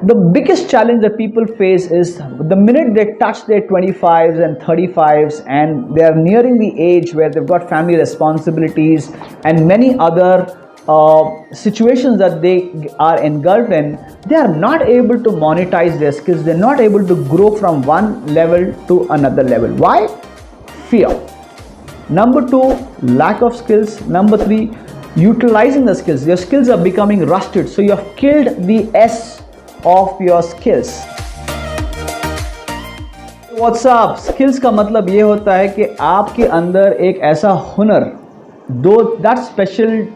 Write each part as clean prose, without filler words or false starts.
The biggest challenge that people face is the minute they touch their 25s and 35s and they are nearing the age where they've got family responsibilities and many other situations that they are engulfed in, they are not able to monetize their skills. They're not able to grow from one level to another level. Why? Fear. Number two, lack of skills. Number three, utilizing the skills. Your skills are becoming rusted, so you have killed the S of your skills. What's up? Skills का मतलब ये होता है कि आपके अंदर एक ऐसा हुनर, दो that special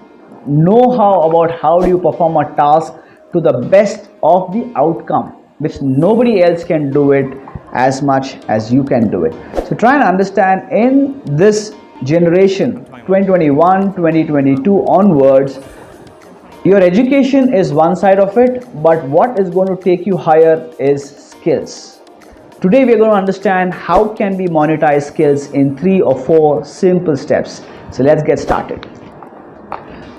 know-how about how do you perform a task to the best of the outcome, which nobody else can do it as much as you can do it. So try and understand in this generation 2021, 2022 onwards, your education is one side of it, but what is going to take you higher is skills. Today we are going to understand how can we monetize skills in 3 or 4 simple steps. So let's get started.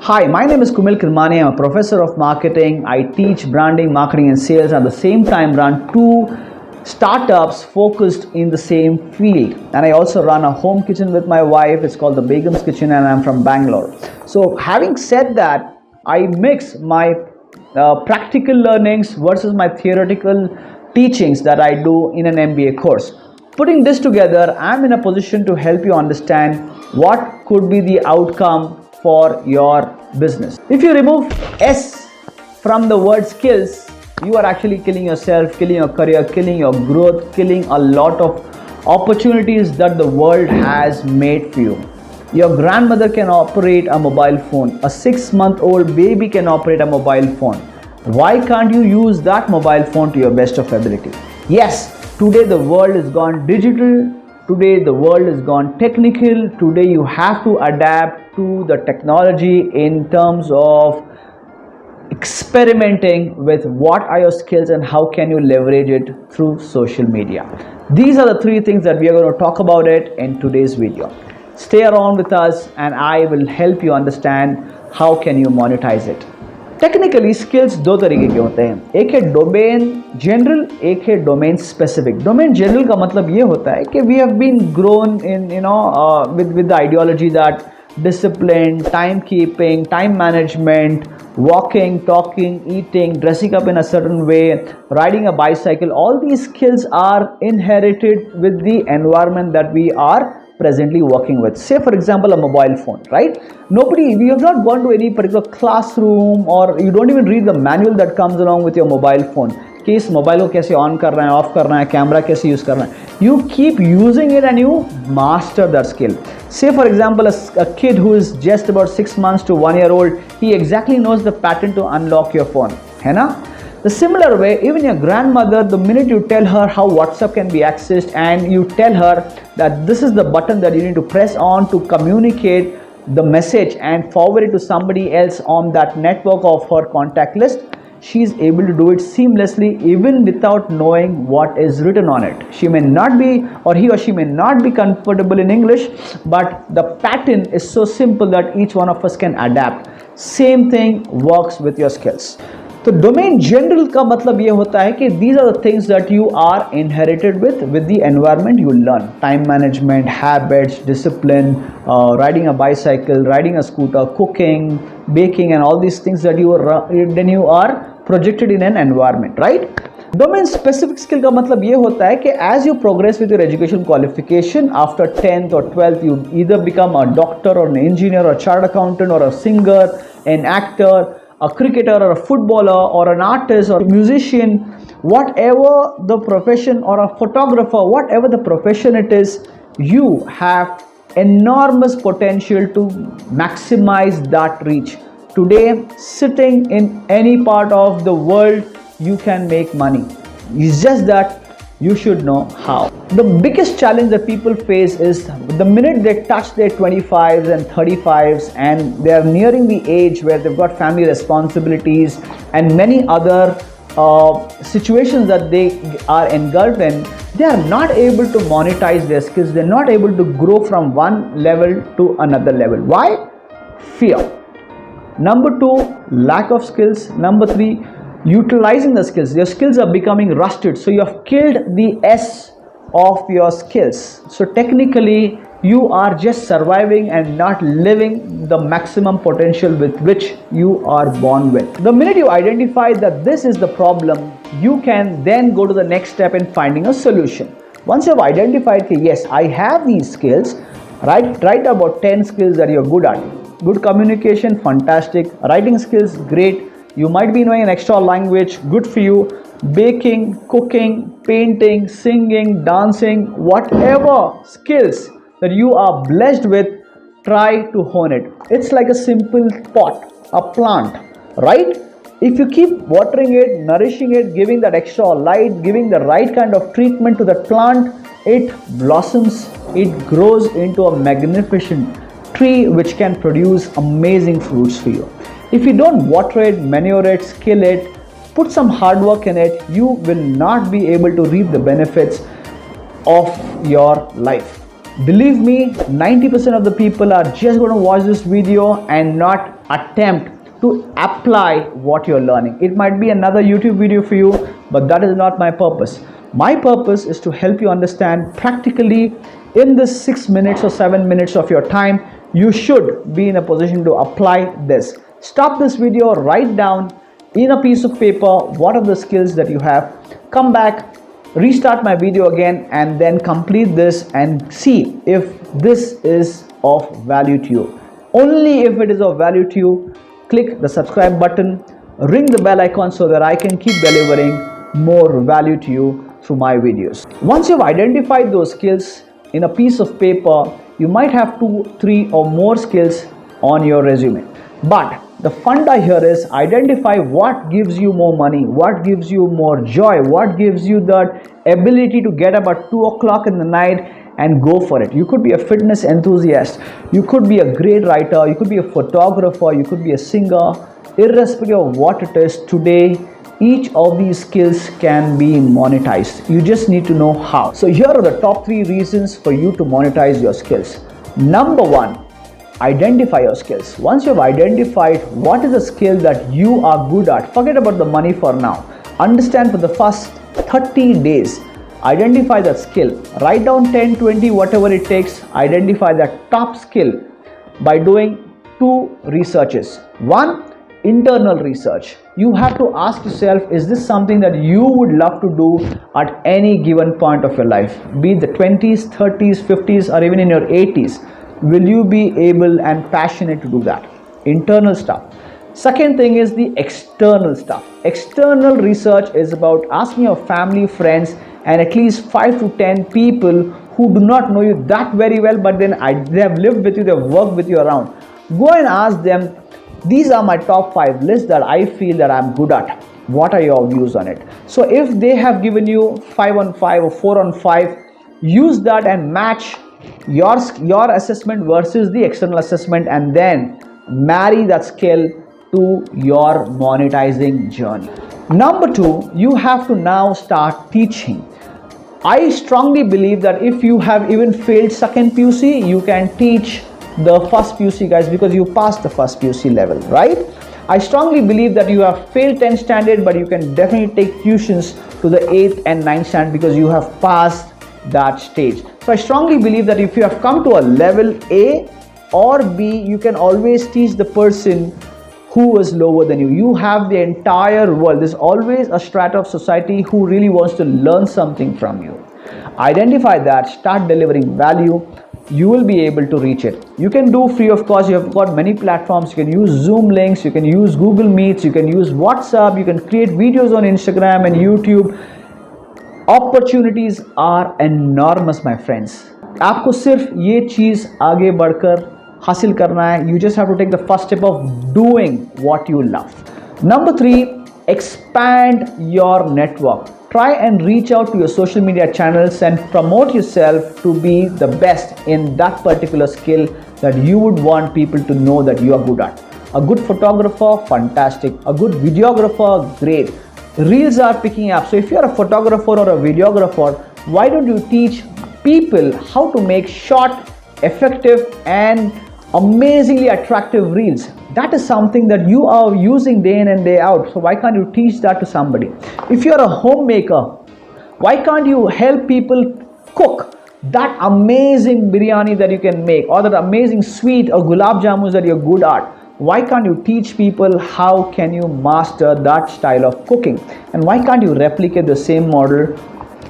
Hi, my name is Kumil Kirmani. I'm a professor of marketing. I teach branding, marketing and sales, and at the same time run 2 startups focused in the same field. And I also run a home kitchen with my wife. It's called the Begum's Kitchen and I'm from Bangalore. So having said that, I mix my practical learnings versus my theoretical teachings that I do in an MBA course. Putting this together, I'm in a position to help you understand what could be the outcome for your business. If you remove S from the word skills, you are actually killing yourself, killing your career, killing your growth, killing a lot of opportunities that the world has made for you. Your grandmother can operate a mobile phone. A 6-month-old baby can operate a mobile phone. Why can't you use that mobile phone to your best of ability? Yes, today the world is gone digital. Today the world is gone technical. Today you have to adapt to the technology in terms of experimenting with what are your skills and how can you leverage it through social media. These are the 3 things that we are going to talk about it in today's video. Stay around with us and I will help you understand how can you monetize it. Technically skills 2 तरीके के होते हैं. एक है domain general, एक है domain specific. Domain general का मतलब ये होता है कि we have been grown in with the ideology that discipline, timekeeping, time management, walking, talking, eating, dressing up in a certain way, riding a bicycle, all these skills are inherited with the environment that we are presently working with. Say for example a mobile phone, right? We have not gone to any particular classroom or you don't even read the manual that comes along with your mobile phone. कि इस mobile को कैसे on करना है, of करना है, camera कैसे use करना है. You keep using it and you master that skill. Say for example a kid who is just about 6 months to 1 year old, he exactly knows the pattern to unlock your phone, है ना? The similar way, even your grandmother, the minute you tell her how WhatsApp can be accessed and you tell her that this is the button that you need to press on to communicate the message and forward it to somebody else on that network of her contact list, she is able to do it seamlessly even without knowing what is written on it. She may not be, or he or she may not be comfortable in English, but the pattern is so simple that each one of us can adapt. Same thing works with your skills. तो domain general का मतलब ये होता है कि these are the things that you are inherited with the environment you learn. Time management, habits, discipline, riding a bicycle, riding a scooter, cooking, baking and all these things that you are projected in an environment, right? Domain specific skill का मतलब ये होता है कि as you progress with your education qualification, after 10th or 12th you either become a doctor or an engineer or a chartered accountant or a singer, an actor, a cricketer or a footballer or an artist or a musician, whatever the profession, or a photographer, whatever the profession it is, you have enormous potential to maximize that reach. Today, sitting in any part of the world, you can make money. It's just that you should know how. The biggest challenge that people face is the minute they touch their 25s and 35s and they are nearing the age where they've got family responsibilities and many other situations that they are engulfed in, they are not able to monetize their skills. They're not able to grow from one level to another level. Why? Fear. Number 2, lack of skills. Number 3, utilizing the skills. Your skills are becoming rusted, so you have killed the S of your skills. So technically you are just surviving and not living the maximum potential with which you are born with. The minute you identify that this is the problem, you can then go to the next step in finding a solution. Once you have identified, okay, yes, I have these skills, write about 10 skills that you're good at. Good communication, fantastic. Writing skills, great. You might be knowing an extra language, good for you. Baking, cooking, painting, singing, dancing, whatever skills that you are blessed with, try to hone it. It's like a simple pot, a plant, right? If you keep watering it, nourishing it, giving that extra light, giving the right kind of treatment to that plant, it blossoms, it grows into a magnificent tree which can produce amazing fruits for you. If you don't water it, manure it, skill it, put some hard work in it, you will not be able to reap the benefits of your life. Believe me, 90% of the people are just going to watch this video and not attempt to apply what you're learning. It might be another YouTube video for you, but that is not my purpose. My purpose is to help you understand practically in this 6 minutes or 7 minutes of your time, you should be in a position to apply this. Stop this video, write down in a piece of paper what are the skills that you have. Come back, restart my video again, and then complete this and see if this is of value to you. Only if it is of value to you, click the subscribe button, ring the bell icon so that I can keep delivering more value to you through my videos. Once you've identified those skills in a piece of paper, you might have 2, 3 or more skills on your resume. But the funda here is identify what gives you more money, what gives you more joy, what gives you that ability to get up at 2 o'clock in the night and go for it. You could be a fitness enthusiast, you could be a great writer, you could be a photographer, you could be a singer. Irrespective of what it is, today each of these skills can be monetized. You just need to know how. So here are the top 3 reasons for you to monetize your skills. Number 1, identify your skills. Once you've identified what is the skill that you are good at, forget about the money for now. Understand for the first 30 days, identify that skill. Write down 10, 20, whatever it takes. Identify that top skill by doing 2 researches. 1, internal research. You have to ask yourself, is this something that you would love to do at any given point of your life? Be it the 20s, 30s, 50s, or even in your 80s. Will you be able and passionate to do that? Internal stuff. Second thing is the external stuff. External research is about asking your family, friends, and at least 5 to 10 people who do not know you that very well, but then they have lived with you, they have worked with you around. Go and ask them, these are my top 5 lists that I feel that I'm good at. What are your views on it? So if they have given you 5 on 5 or 4 on 5, use that and match your assessment versus the external assessment, and then marry that skill to your monetizing journey. Number 2, you have to now start teaching. I strongly believe that if you have even failed second PUC, you can teach the first PUC guys, because you passed the first PUC level, right? I strongly believe that you have failed 10th standard, but you can definitely take tuitions to the 8th and 9th standard because you have passed that stage. So I strongly believe that if you have come to a level A or B, you can always teach the person who is lower than you. You have the entire world. There's always a strata of society who really wants to learn something from you. Identify that, start delivering value. You will be able to reach it. You can do free of cost. You have got many platforms. You can use Zoom links, you can use Google Meets, you can use WhatsApp, you can create videos on Instagram and YouTube. Opportunities are enormous, my friends. आपको सिर्फ ये चीज आगे बढ़कर हासिल करना है. You just have to take the first step of doing what you love. Number 3, expand your network. Try and reach out to your social media channels and promote yourself to be the best in that particular skill that you would want people to know that you are good at. A good photographer, fantastic. A good videographer, great. Reels are picking up. So if you're a photographer or a videographer, why don't you teach people how to make short, effective and amazingly attractive reels. That is something that you are using day in and day out. So why can't you teach that to somebody? If you're a homemaker, why can't you help people cook that amazing biryani that you can make, or that amazing sweet or gulab jamuns that you're good at? Why can't you teach people how can you master that style of cooking? And why can't you replicate the same model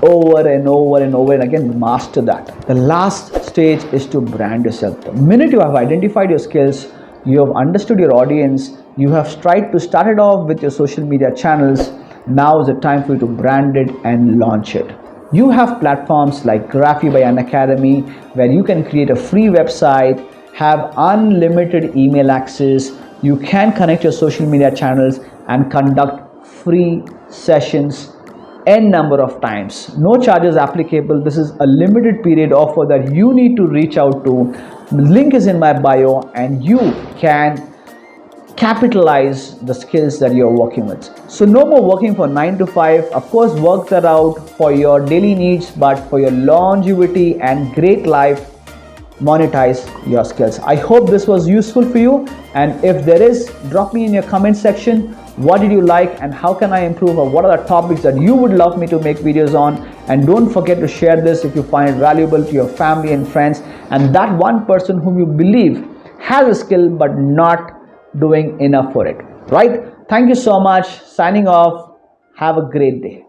over and over and over and again, master that? The last stage is to brand yourself. The minute you have identified your skills, you have understood your audience, you have tried to start it off with your social media channels, now is the time for you to brand it and launch it. You have platforms like Graphy by Unacademy, where you can create a free website, have unlimited email access, you can connect your social media channels and conduct free sessions n number of times. No charges applicable. This is a limited period offer that you need to reach out to. The link is in my bio, and you can capitalize the skills that you're working with. So no more working for 9 to 5. Of course, work that out for your daily needs, but for your longevity and great life, monetize your skills. I hope this was useful for you, and if there is, drop me in your comment section. What did you like and how can I improve, or what are the topics that you would love me to make videos on? And don't forget to share this if you find it valuable to your family and friends, and that one person whom you believe has a skill but not doing enough for it, right? Thank you so much. Signing off. Have a great day.